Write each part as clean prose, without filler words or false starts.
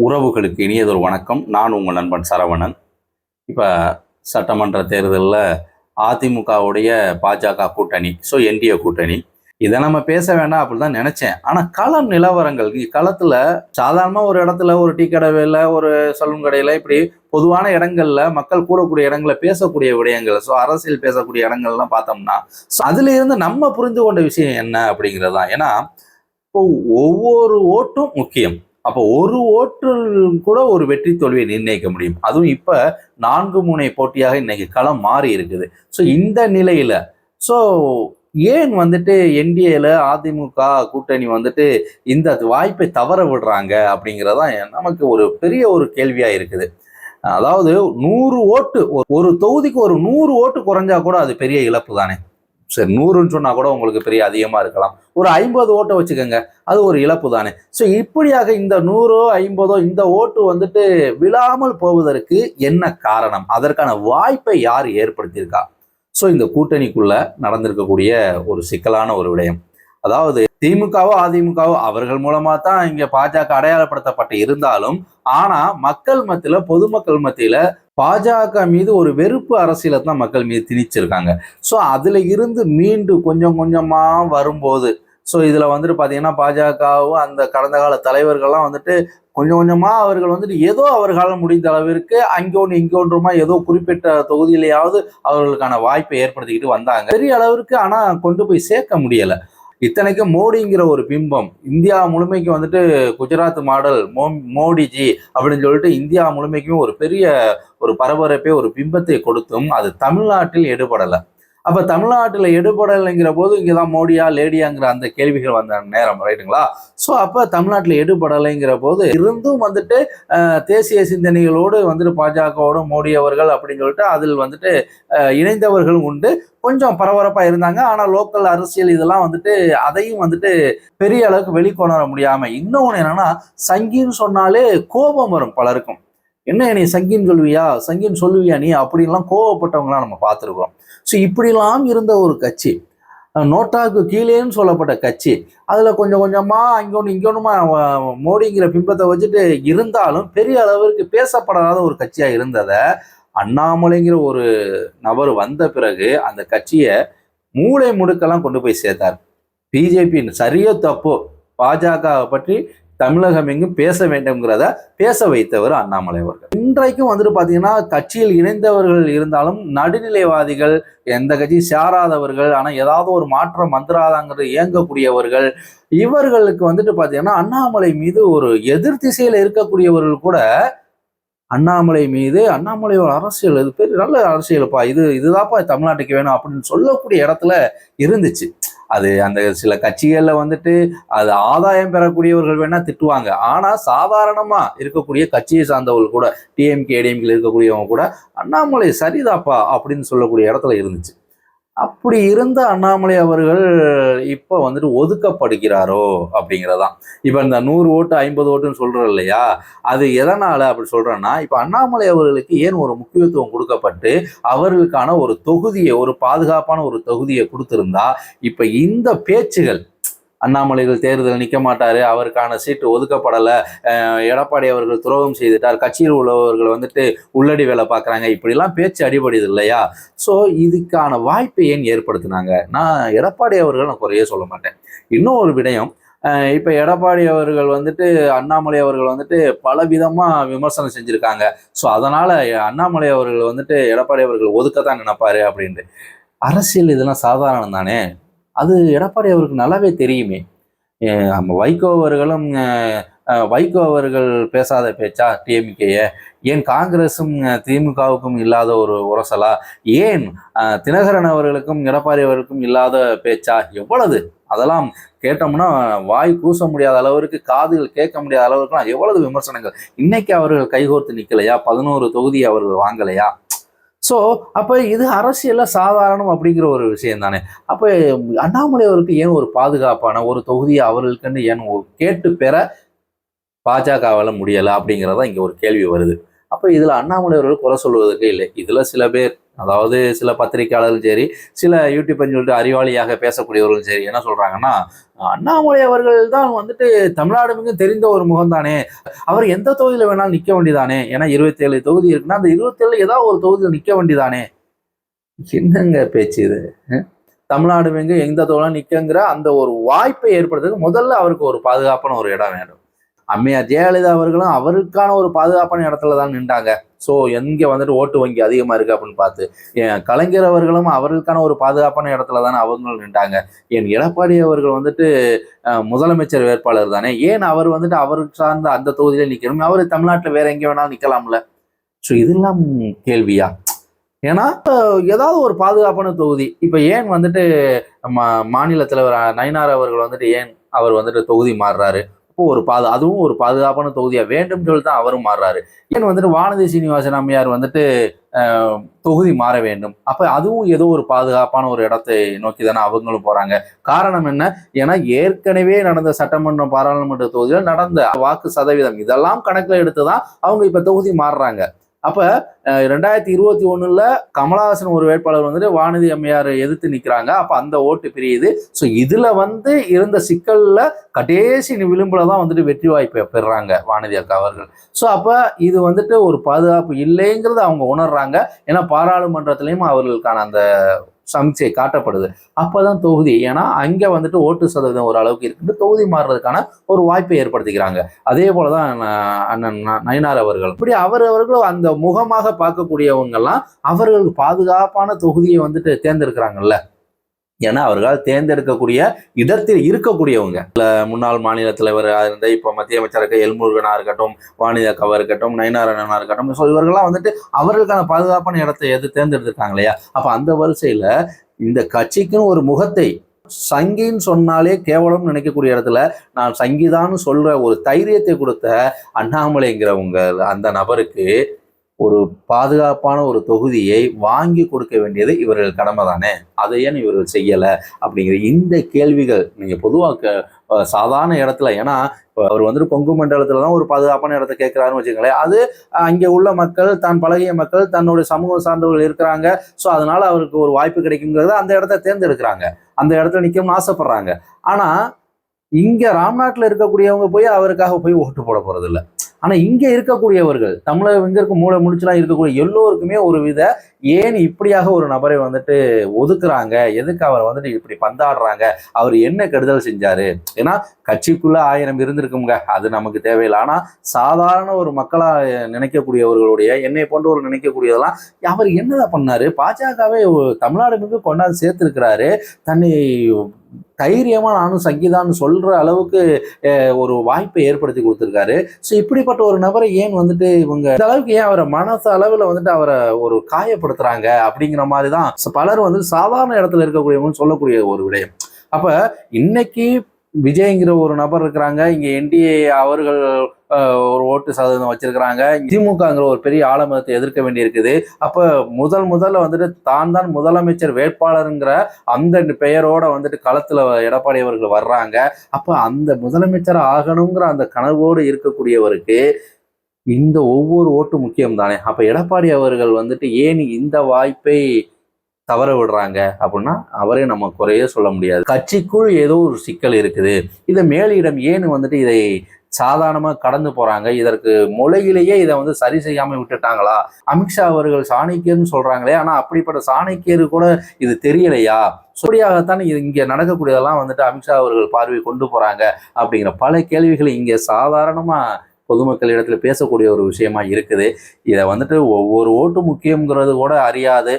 உறவுகளுக்கு இனியதொரு வணக்கம். நான் உங்கள் நண்பன் சரவணன். இப்போ சட்டமன்ற தேர்தலில் அதிமுகவுடைய பாஜக கூட்டணி, என்டிஏ கூட்டணி, இதை நம்ம பேச வேண்டாம் அப்படி தான் நினச்சேன். ஆனால் களம் நிலவரங்கள் களத்தில் சாதாரணமாக ஒரு இடத்துல ஒரு டீ கடையில் ஒரு சலூன் கடையில் இப்படி பொதுவான இடங்கள்ல மக்கள் கூடக்கூடிய இடங்களை பேசக்கூடிய விடயங்கள், அரசியல் பேசக்கூடிய இடங்கள்லாம் பார்த்தோம்னா அதுல இருந்து நம்ம புரிந்து கொண்ட விஷயம் என்ன அப்படிங்கிறது தான். ஏன்னா இப்போ ஒவ்வொரு ஓட்டும் முக்கியம். அப்போ ஒரு ஓட்டில் கூட ஒரு வெற்றி தோல்வியை நிர்ணயிக்க முடியும். அதுவும் இப்ப 4 முனை போட்டியாக இன்னைக்கு களம் மாறி இருக்குது. இந்த நிலையில ஏன் வந்துட்டு என்டிஏல அதிமுக கூட்டணி வந்துட்டு இந்த வாய்ப்பை தவற விடுறாங்க அப்படிங்கிறதான் நமக்கு ஒரு பெரிய ஒரு கேள்வியா இருக்குது. அதாவது 100 ஓட்டு, ஒரு தொகுதிக்கு ஒரு 100 ஓட்டு குறைஞ்சா கூட அது பெரிய இழப்பு தானே. சரி, 100ன்னு சொன்னா கூட உங்களுக்கு பெரிய அதிகமா இருக்கலாம். ஒரு 50 ஓட்டை வச்சுக்கோங்க, அது ஒரு இழப்பு தானே. இப்படியாக இந்த 100ஓ 50ஓ இந்த ஓட்டு வந்துட்டு விழாமல் போவதற்கு என்ன காரணம்? அதற்கான வாய்ப்பை யார் ஏற்படுத்தியிருக்கா? இந்த கூட்டணிக்குள்ள நடந்திருக்கக்கூடிய ஒரு சிக்கலான ஒரு விடயம். அதாவது திமுகவோ அதிமுகவோ அவர்கள் மூலமா தான் இங்க பாஜக அடையாளப்படுத்தப்பட்டு இருந்தாலும், ஆனா மக்கள் மத்தியில, பொதுமக்கள் மத்தியில பாஜக மீது ஒரு வெறுப்பு அரசியலை தான் மக்கள் மீது திணிச்சிருக்காங்க. அதுல இருந்து மீண்டு கொஞ்சம் கொஞ்சமா வரும்போது இதுல வந்துட்டு பாத்தீங்கன்னா பாஜகவும் அந்த கடந்த கால தலைவர்கள்லாம் வந்துட்டு கொஞ்சம் கொஞ்சமா அவர்கள் வந்துட்டு ஏதோ அவர்களால் முடிந்த அளவிற்கு அங்கொன்று இங்கொன்றுமா ஏதோ குறிப்பிட்ட தொகுதியிலேயாவது அவர்களுக்கான வாய்ப்பை ஏற்படுத்திக்கிட்டு வந்தாங்க. பெரிய அளவிற்கு ஆனா கொண்டு போய் சேர்க்க முடியல. இத்தனைக்கும் மோடிங்கிற ஒரு பிம்பம் இந்தியா முழுமைக்கு வந்துட்டு குஜராத் மாடல் மோடிஜி அப்படின்னு சொல்லிட்டு இந்தியா முழுமைக்கும் ஒரு பெரிய ஒரு பரபரப்பை, ஒரு பிம்பத்தை கொடுத்தும் அது தமிழ்நாட்டில் எடுபடலை. அப்ப தமிழ்நாட்டில் எடுபடலைங்கிற போது இங்கதான் மோடியா லேடியாங்கிற அந்த கேள்விகள் வந்த நேரம், ரைட்டுங்களா? அப்ப தமிழ்நாட்டில் எடுபடலைங்கிற போது இருந்தும் வந்துட்டு தேசிய சிந்தனைகளோடு வந்துட்டு பாஜகவோட மோடி அவர்கள் அப்படின்னு சொல்லிட்டு அதில் வந்துட்டு இணைந்தவர்களும் உண்டு. கொஞ்சம் பரபரப்பா இருந்தாங்க. ஆனா லோக்கல் அரசியல் இதெல்லாம் வந்துட்டு அதையும் வந்துட்டு பெரிய அளவுக்கு வெளிக்கொணர முடியாம, இன்னொன்னு என்னன்னா சங்கின்னு சொன்னாலே கோபம் வரும் பலருக்கும். என்ன நீ சங்கின்னு சொல்லுவியா நீ அப்படின்லாம் கோவப்பட்டவங்களாம் நம்ம பார்த்துருக்கோம். இப்படிலாம் இருந்த ஒரு கட்சி, நோட்டாவுக்கு கீழேன்னு சொல்லப்பட்ட கட்சி, அதுல கொஞ்சம் கொஞ்சமா அங்கொன்று இங்கொன்னுமா மோடிங்கிற பிம்பத்தை வச்சுட்டு இருந்தாலும் பெரிய அளவிற்கு பேசப்படாத ஒரு கட்சியா இருந்ததை அண்ணாமலைங்கிற ஒரு நபர் வந்த பிறகு அந்த கட்சியை மூளை முடுக்கெல்லாம் கொண்டு போய் சேர்த்தார். பிஜேபி சரியோ தப்போ பாஜக பற்றி தமிழகம் எங்கும் பேச வேண்டும்ங்கிறத பேச வைத்தவர் அண்ணாமலை அவர்கள். இன்றைக்கும் வந்துட்டு பாத்தீங்கன்னா கட்சியில் இணைந்தவர்கள் இருந்தாலும் நடுநிலைவாதிகள், எந்த கட்சி சேராதவர்கள், ஆனா ஏதாவது ஒரு மாற்றம் வந்துராதாங்கிறது இயங்கக்கூடியவர்கள், இவர்களுக்கு வந்துட்டு பாத்தீங்கன்னா அண்ணாமலை மீது ஒரு எதிர் திசையில இருக்கக்கூடியவர்கள் கூட அண்ணாமலை மீது அண்ணாமலையோட அரசியல் இது பெரிய நல்ல அரசியல்ப்பா, இதுதான்ப்பா தமிழ்நாட்டுக்கு வேணும் அப்படின்னு சொல்லக்கூடிய இடத்துல இருந்துச்சு. அது அந்த சில கட்சிகள்ல வந்துட்டு அது ஆதாயம் பெறக்கூடியவர்கள் வேணா திட்டுவாங்க. ஆனா சாதாரணமா இருக்கக்கூடிய கட்சியை சார்ந்தவர்கள் கூட, டிஎம்கே ஏடிஎம்கே இருக்கக்கூடியவங்க கூட அண்ணாமலை சரிதாப்பா அப்படின்னு சொல்லக்கூடிய இடத்துல இருந்துச்சு. அப்படி இருந்த அண்ணாமலை அவர்கள் இப்ப வந்துட்டு ஒதுக்கப்படுகிறாரோ அப்படிங்கிறதான். இப்ப இந்த 100 ஓட்டு 50 ஓட்டுன்னு சொல்றோம் இல்லையா, அது எதனால அப்படி சொல்றேன்னா, இப்ப அண்ணாமலை அவர்களுக்கு ஏன் ஒரு முக்கியத்துவம் கொடுக்கப்பட்டு அவர்களுக்கான ஒரு தொகுதியை, ஒரு பாதுகாப்பான ஒரு தொகுதியை கொடுத்திருந்தா இப்ப இந்த பேச்சுகள், அண்ணாமலைகள் தேர்தல் நிற்க மாட்டாரு, அவருக்கான சீட்டு ஒதுக்கப்படலை, எடப்பாடி அவர்கள் துரோகம் செய்துட்டார், கட்சியில் உள்ளவர்கள் வந்துட்டு உள்ளடி வேலை பார்க்குறாங்க, இப்படிலாம் பேச்சு அடிபடுது இல்லையா? இதுக்கான வாய்ப்பை ஏன் ஏற்படுத்தினாங்க? நான் எடப்பாடி அவர்கள் நான் குறையே சொல்ல மாட்டேன். இன்னும் ஒரு விடயம், இப்போ எடப்பாடி அவர்கள் வந்துட்டு அண்ணாமலை அவர்கள் வந்துட்டு பல விதமாக விமர்சனம் செஞ்சுருக்காங்க. அதனால் அண்ணாமலை அவர்கள் வந்துட்டு எடப்பாடி அவர்கள் ஒதுக்கத்தான் நினைப்பாரு அப்படின்ட்டு. அரசியல் இதெல்லாம் சாதாரணம் தானே. அது எடப்பாடி அவருக்கு நல்லாவே தெரியுமே. நம்ம வைகோ அவர்கள் பேசாத பேச்சா டிஎம்கேய? ஏன் காங்கிரஸும் திமுகவுக்கும் இல்லாத ஒரு உரசலா? ஏன் தினகரன் அவர்களுக்கும் எடப்பாடி அவர்களுக்கும் இல்லாத பேச்சா? எவ்வளவு அதெல்லாம் கேட்டோம்னா வாய் கூச முடியாத அளவிற்கு, காதுகள் கேட்க முடியாத அளவுக்குலாம் எவ்வளவு விமர்சனங்கள். இன்னைக்கு அவர்கள் கைகோர்த்து நிற்கலையா? 11 தொகுதி அவர்கள் வாங்கலையா? அப்ப இது அரசியல்ல சாதாரணம் அப்படிங்கிற ஒரு விஷயம் தானே. அப்ப அண்ணாமலை அவருக்கு ஏன் ஒரு பாதுகாப்பான ஒரு தொகுதியை அவர்களுக்குன்னு ஏன் கேட்டு பெற பாஜகவால முடியல அப்படிங்கிறதா இங்க ஒரு கேள்வி வருது. அப்ப இதுல அண்ணாமலை அவர்கள் குறை சொல்வதற்கே இல்லை. இதுல சில பேர் அதாவது சில பத்திரிகையாளர்கள் சரி, சில யூடியூப்னு சொல்லிட்டு அறிவாளியாக பேசக்கூடியவர்களும் சரி என்ன சொல்றாங்கன்னா, அண்ணாமலை அவர்கள் தான் வந்துட்டு தமிழ்நாடு மிகவும் தெரிந்த ஒரு முகம் தானே, அவர் எந்த தொகுதியில வேணாலும் நிக்க வேண்டியதானே, ஏன்னா 27 தொகுதி இருக்குன்னா அந்த 27 ஏதாவது ஒரு தொகுதியில் நிக்க வேண்டியதானே. என்னங்க பேச்சு இது? தமிழ்நாடு எந்த தொழிலும் நிற்கங்கிற அந்த ஒரு வாய்ப்பை ஏற்படுத்துறதுக்கு முதல்ல அவருக்கு ஒரு பாதுகாப்பான ஒரு இடம் வேணும். அம்மையார் ஜெயலலிதா அவர்களும் அவருக்கான ஒரு பாதுகாப்பான இடத்துல தான் நின்றாங்க. ஸோ எங்கே வந்துட்டு ஓட்டு வங்கி அதிகமாக இருக்குது அப்படின்னு பார்த்து, என் கலைஞர் அவர்களும் அவர்களுக்கான ஒரு பாதுகாப்பான இடத்துல தானே அவங்களும் நின்றாங்க. என் எடப்பாடி அவர்கள் வந்துட்டு முதலமைச்சர் வேட்பாளர் தானே, ஏன் அவர் வந்துட்டு அவருக்கு சார்ந்த அந்த தொகுதியில நிற்கணும், அவர் தமிழ்நாட்டில் வேற எங்கே வேணாலும் நிற்கலாம்ல. ஸோ இதெல்லாம் கேள்வியா? ஏன்னா ஏதாவது ஒரு பாதுகாப்பான தொகுதி இப்போ ஏன் வந்துட்டு மாநில தலைவர் நயினார் அவர்கள் வந்துட்டு ஏன் அவர் வந்துட்டு தொகுதி மாறுறாரு, இப்போ ஒரு அதுவும் ஒரு பாதுகாப்பான தொகுதியா வேண்டும் சொல்லி தான் அவரும் மாறுறாரு. ஏன் வந்துட்டு வானதி சீனிவாசன் அம்மையார் வந்துட்டு தொகுதி மாற வேண்டும், அப்ப அதுவும் ஏதோ ஒரு பாதுகாப்பான ஒரு இடத்தை நோக்கி தானே அவங்களும் போறாங்க. காரணம் என்ன? ஏன்னா ஏற்கனவே நடந்த சட்டமன்றம் பாராளுமன்ற தொகுதியில் நடந்த வாக்கு சதவீதம் இதெல்லாம் கணக்கில் எடுத்துதான் அவங்க இப்ப தொகுதி மாறுறாங்க. அப்ப 2021 கமலஹாசன் ஒரு வேட்பாளர் வந்துட்டு வானதி அம்மையார் எதிர்த்து நிக்கிறாங்க. அப்ப அந்த ஓட்டு பிரியுது. ஸோ இதுல இருந்த சிக்கல்ல கடைசி விளிம்புல தான் வந்துட்டு வெற்றி வாய்ப்பை பெறுறாங்க வானதி அக்கா அவர்கள். ஸோ அப்ப இது வந்துட்டு ஒரு பாதுகாப்பு இல்லைங்கிறத அவங்க உணர்றாங்க. ஏன்னா பாராளுமன்றத்திலையும் அவர்களுக்கான அந்த சமீட்சை காட்டப்படுது. அப்பதான் தொகுதி, ஏன்னா அங்க வந்துட்டு ஓட்டு சதவீதம் ஒரு அளவுக்கு இருக்கு, தொகுதி மாறுறதுக்கான ஒரு வாய்ப்பை ஏற்படுத்திக்கிறாங்க. அதே போலதான் அண்ணன் நயினார் அவர்கள், இப்படி அவர்களும் அந்த முகமாக பார்க்கக்கூடியவங்க எல்லாம் அவர்களுக்கு பாதுகாப்பான தொகுதியை வந்துட்டு தேர்ந்தெடுக்கிறாங்கல்ல. ஏன்னா அவர்களால் தேர்ந்தெடுக்கக்கூடிய இடத்தில் இருக்கக்கூடியவங்க, முன்னாள் மாநில தலைவர் இருந்த இப்ப மத்திய அமைச்சராக எல்முருகனா இருக்கட்டும், வானதி அக்காவா இருக்கட்டும், நயினார் அண்ணனா இருக்கட்டும், ஸோ இவர்கள்லாம் வந்துட்டு அவர்களுக்கான பாதுகாப்பான இடத்தை தேர்ந்தெடுத்திருக்காங்க இல்லையா. அப்ப அந்த வரிசையில இந்த கட்சிக்குன்னு ஒரு முகத்தை, சங்கின்னு சொன்னாலே கேவலம் நினைக்கக்கூடிய இடத்துல நான் சங்கிதான்னு சொல்ற ஒரு தைரியத்தை கொடுத்த அண்ணாமலைங்கிறவங்க அந்த நபருக்கு ஒரு பாதுகாப்பான ஒரு தொகுதியை வாங்கி கொடுக்க வேண்டியது இவர்கள் கடமை தானே, அதை ஏன் இவர்கள் செய்யல அப்படிங்கிற இந்த கேள்விகள் நீங்க பொதுவாக சாதாரண இடத்துல, ஏன்னா அவர் வந்துட்டு கொங்கு மண்டலத்துல தான் ஒரு பாதுகாப்பான இடத்த கேட்கிறாருன்னு வச்சுக்கோங்களேன், அது அங்கே உள்ள மக்கள், தான் பழகிய மக்கள், தன்னுடைய சமூகம் சார்ந்தவர்கள் இருக்கிறாங்க, ஸோ அதனால அவருக்கு ஒரு வாய்ப்பு கிடைக்குங்கிறத அந்த இடத்த தேர்ந்தெடுக்கிறாங்க, அந்த இடத்துல நிற்கணும்னு ஆசைப்படுறாங்க. ஆனா இங்க ராம்நாட்டில் இருக்கக்கூடியவங்க போய் அவருக்காக போய் ஓட்டு போட போறது இல்லை. ஆனா இங்க இருக்கக்கூடியவர்கள், தமிழக இங்க இருக்க மூளை முடிச்சுலாம் இருக்கக்கூடிய எல்லோருக்குமே ஒரு வித ஏன் இப்படியாக ஒரு நபரை வந்துட்டு ஒதுக்குறாங்க, எதுக்கு அவரை வந்துட்டு இப்படி பந்தாடுறாங்க, அவர் என்ன கெடுதல் செஞ்சாரு. ஏன்னா கட்சிக்குள்ள 1000 இருந்திருக்குங்க, அது நமக்கு தேவையில்லை. ஆனா சாதாரண ஒரு மக்களா நினைக்கக்கூடியவர்களுடைய, என்னை போன்றவர்கள் நினைக்கக்கூடியதெல்லாம் அவர் என்னதான் பண்ணாரு, பாஜகவே தமிழ்நாடு கொண்டாந்து சேர்த்திருக்கிறாரு, தன்னை தைரியமா நானும் சங்கீதான்னு சொல்ற அளவுக்கு ஒரு வாய்ப்பை ஏற்படுத்தி கொடுத்துருக்காரு. ஸோ இப்படிப்பட்ட ஒரு நபரை ஏன் வந்துட்டு இவங்க இந்த அளவுக்கு ஏன் அவரை மனசு அளவில் வந்துட்டு அவரை ஒரு காயப்படுத்துறாங்க அப்படிங்கிற மாதிரி தான் பலர் வந்து சாதாரண இடத்துல இருக்கக்கூடியவங்க சொல்லக்கூடிய ஒரு விடயம். அப்ப இன்னைக்கு விஜய்ங்கிற ஒரு நபர் இருக்கிறாங்க, இங்க என்டிஏ அவர்கள் ஒரு ஓட்டு சதவீதம் வச்சிருக்கிறாங்க, திமுகங்கிற ஒரு பெரிய ஆலமரத்தை எதிர்க்க வேண்டி இருக்குது. அப்ப முதல்ல வந்துட்டு தான் முதலமைச்சர் வேட்பாளருங்கிற அந்த பெயரோட வந்துட்டு களத்துல எடப்பாடி அவர்கள் வர்றாங்க. அப்ப அந்த முதலமைச்சர் ஆகணுங்கிற அந்த கனவோடு இருக்கக்கூடியவருக்கு இந்த ஒவ்வொரு ஓட்டு முக்கியம் தானே. அப்ப எடப்பாடி அவர்கள் வந்துட்டு ஏன் இந்த வாய்ப்பை தவற விடுறாங்க அப்படின்னா அவரே நம்ம குறைய சொல்ல முடியாது. கட்சிக்குள் ஏதோ ஒரு சிக்கல் இருக்குது, இதை மேலிடம் ஏன் வந்துட்டு இதை சாதாரணமா கடந்து போறாங்க, இதற்கு மொழியிலேயே இதை வந்து சரி செய்யாம விட்டுட்டாங்களா. அமித்ஷா அவர்கள் சாணக்கியர்னு சொல்றாங்களே, ஆனா அப்படிப்பட்ட சாணக்கியரு கூட இது தெரியலையா, அப்படியாகத்தான் இது இங்க நடக்கக்கூடியதெல்லாம் வந்துட்டு அமித்ஷா அவர்கள் பார்வை கொண்டு போறாங்க அப்படிங்கிற பல கேள்விகள் இங்க சாதாரணமா பொதுமக்கள் இடத்துல பேசக்கூடிய ஒரு விஷயமா இருக்குது. இதை வந்துட்டு ஒவ்வொரு ஓட்டு முக்கியங்கிறது கூட அறியாது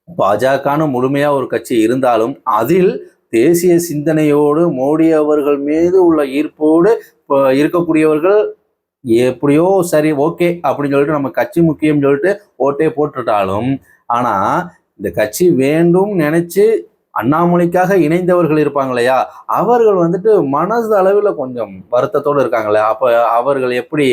பாஜகன்னு முழுமையா ஒரு கட்சி இருந்தாலும் அதில் தேசிய சிந்தனையோடு மோடி அவர்கள் மீது உள்ள ஈர்ப்போடு இருக்கக்கூடியவர்கள் எப்படியோ சரி ஓகே அப்படின்னு சொல்லிட்டு நம்ம கட்சி முக்கியம் சொல்லிட்டு ஓட்டே போட்டுட்டாலும், ஆனா இந்த கட்சி வேண்டும் நினைச்சு அண்ணாமலைக்காக இணைந்தவர்கள் இருப்பாங்க இல்லையா, அவர்கள் வந்துட்டு மனசு அளவில் கொஞ்சம் வருத்தத்தோடு இருக்காங்களே. அப்போ அவர்கள் எப்படி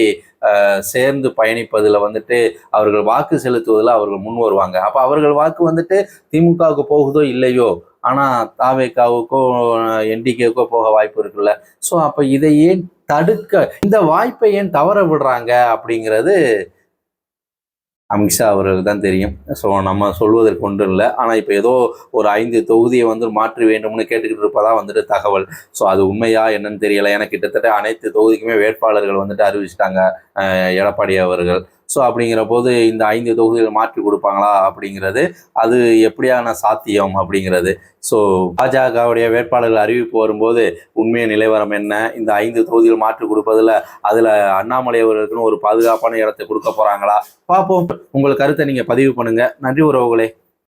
சேர்ந்து பயணிப்பதில் வந்துட்டு அவர்கள் வாக்கு செலுத்துவதில் அவர்கள் முன் வருவாங்க. அப்போ அவர்கள் வாக்கு வந்துட்டு திமுகவுக்கு போகுதோ இல்லையோ, ஆனால் தாவேக்காவுக்கோ என்டிகேவுக்கோ போக வாய்ப்பு இருக்குல்ல. ஸோ அப்போ இதை ஏன் தடுக்க, இந்த வாய்ப்பை ஏன் தவற விடுறாங்க அப்படிங்கிறது அமித்ஷா அவர்களுக்கு தான் தெரியும். ஸோ நம்ம சொல்வதற்கு ஒன்றும் இல்லை. ஆனால் இப்போ ஏதோ ஒரு 5 தொகுதியை வந்து மாற்றி வேண்டும்னு கேட்டுக்கிட்டு இருப்பதா வந்துட்டு தகவல். ஸோ அது உண்மையா என்னன்னு தெரியலை. ஏன்னா கிட்டத்தட்ட அனைத்து தொகுதிக்குமே வேட்பாளர்கள் வந்துட்டு அறிவிச்சிட்டாங்க எடப்பாடி அவர்கள். ஸோ அப்படிங்கிற போது இந்த 5 தொகுதிகள் மாற்றி கொடுப்பாங்களா அப்படிங்கிறது, அது எப்படியான சாத்தியம் அப்படிங்கிறது. ஸோ பாஜகவுடைய வேட்பாளர்கள் அறிவிப்பு வரும்போது உண்மைய நிலைவரம் என்ன, இந்த 5 தொகுதிகள் மாற்றி கொடுப்பதில் அதில் அண்ணாமலை அவர்களுக்குன்னு ஒரு பாதுகாப்பான இடத்தை கொடுக்க போகிறாங்களா பார்ப்போம். உங்கள் கருத்தை நீங்கள் பதிவு பண்ணுங்கள். நன்றி உறவுகளே.